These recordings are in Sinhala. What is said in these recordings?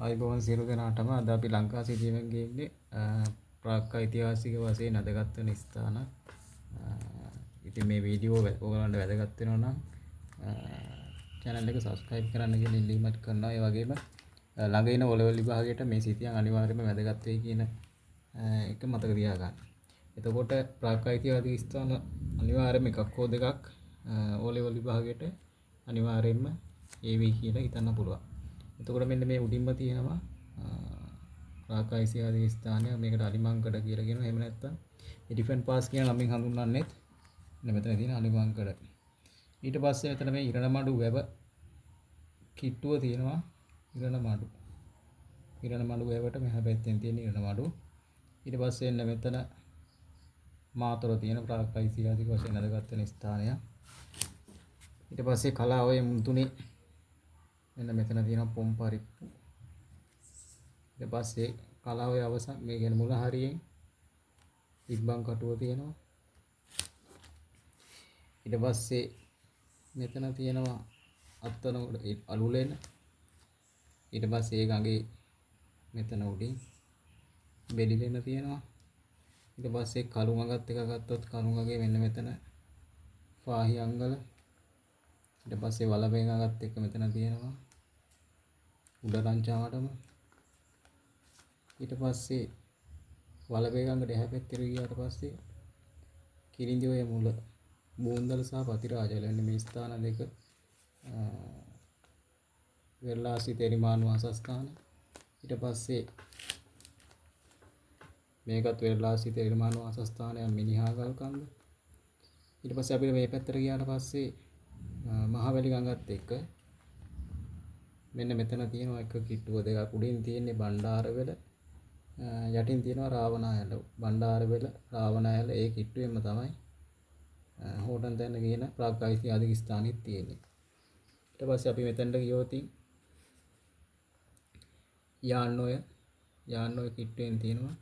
ආයුබෝවන් සියලු දෙනාටම අද අපි ලංකා සිදුවීම් ගේන්නේ ප්‍රාග් ඓතිහාසික වශයෙන් වැදගත් වෙන ස්ථාන. ඉතින් මේ වීඩියෝ ඔයගලන්ට වැදගත් වෙනවා නම් channel එක subscribe කරන්න කියලා ඉල්ලීමක් කරනවා. ඒ වගේම ළඟ ඉන O-level විභාගයට මේ සිතියන් අනිවාර්යයෙන්ම වැදගත් වෙයි කියන එක මතක තියාගන්න. එතකොට ප්‍රාග් ඓතිහාසික ස්ථාන අනිවාර්යයෙන්ම එකක් හෝ දෙකක් O-level විභාගයට අනිවාර්යයෙන්ම ඒවි කියලා හිතන්න පුළුවන්. එතකොට මෙන්න මේ උඩින්ම තියෙනවා ප්‍රාග් ඓතිහාසික ස්ථානය. මේකට අලිමංකඩ කියලා කියනවා. එහෙම නැත්නම් එලිෆැන්ට් පාස් කියන නමින් හඳුන්වන්නේත් මෙතන තියෙන අලිමංකඩ. ඊට පස්සේ මෙතන මේ ඉරණමඩු වැව කිට්ටුව තියෙනවා. ඉරණමඩු වැවට මෙහා පැත්තෙන් තියෙන ඉරණමඩු. ඊට පස්සේ එන්න මෙතන මාතොර තියෙන ප්‍රාග් ඓතිහාසික වශයෙන් වැදගත් වෙන ස්ථානය. ඊට පස්සේ කලාඔය මුතුනේ මෙන්න මෙතන තියෙන පොම්පරිප්පු. ඊට පස්සේ කලාඔය අවසන් මේ කියන්නේ මුල හරියෙන් තිබ්බන් කටුව තියෙනවා. ඊට පස්සේ මෙතන තියෙනවා අත්තනගොඩ අලුලෙන. ඊට පස්සේ ඒ ගඟේ මෙතන උඩින් බෙලිලෙන තියෙනවා. ඊට පස්සේ කළුමගත් එක ගත්තොත් කළුමගේ මෙන්න මෙතන පාහියංගල. ඊට පස්සේ වලබේ ගඟත් එක්ක මෙතන තියෙනවා උඩරංචාවටම. ඊට පස්සේ වලබේ ගඟට එහා පැත්තට ගියාට පස්සේ කිරිඳිඔය මුල බෝන්දල සහ පතිරාජල වෙන මේ ස්ථාන දෙක වෙරළාසි තෙරිමාන වාසස්ථාන. ඊට පස්සේ මේකත් වෙරළාසි තෙරිමාන වාසස්ථානය මිනිහාගල් කන්ද. ඊට පස්සේ අපිට මේ පැත්තට ගියාට පස්සේ මහවැලි ගඟත් එක්ක මෙන්න මෙතන තියෙනවා එක කිට්ටුව දෙකක්. උඩින් තියෙන්නේ බණ්ඩාරවෙල, යටින් තියෙනවා රාවණායල. බණ්ඩාරවෙල රාවණායල ඒ කිට්ටුවෙම තමයි හෝටන් තැන්න කියන ප්‍රාග් ඓතිහාසික ස්ථානෙත් තියෙන්නේ. ඊට පස්සේ අපි මෙතනට ගියොත් යාන්නොය කිට්ටුවෙන් තියෙනවා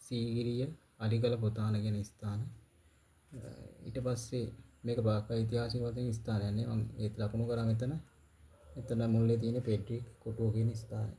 සීගිරිය අලිගල පොතාන කියන ස්ථාන. ඊට පස්සේ මේක ප්‍රාග් ඓතිහාසික වශයෙන් ස්ථානයක් නේ. මම ඒත් ලකුණු කරා මෙතන මුල්ලේ තියෙන පෙඩ්රික් කොටුව කියන ස්ථානය.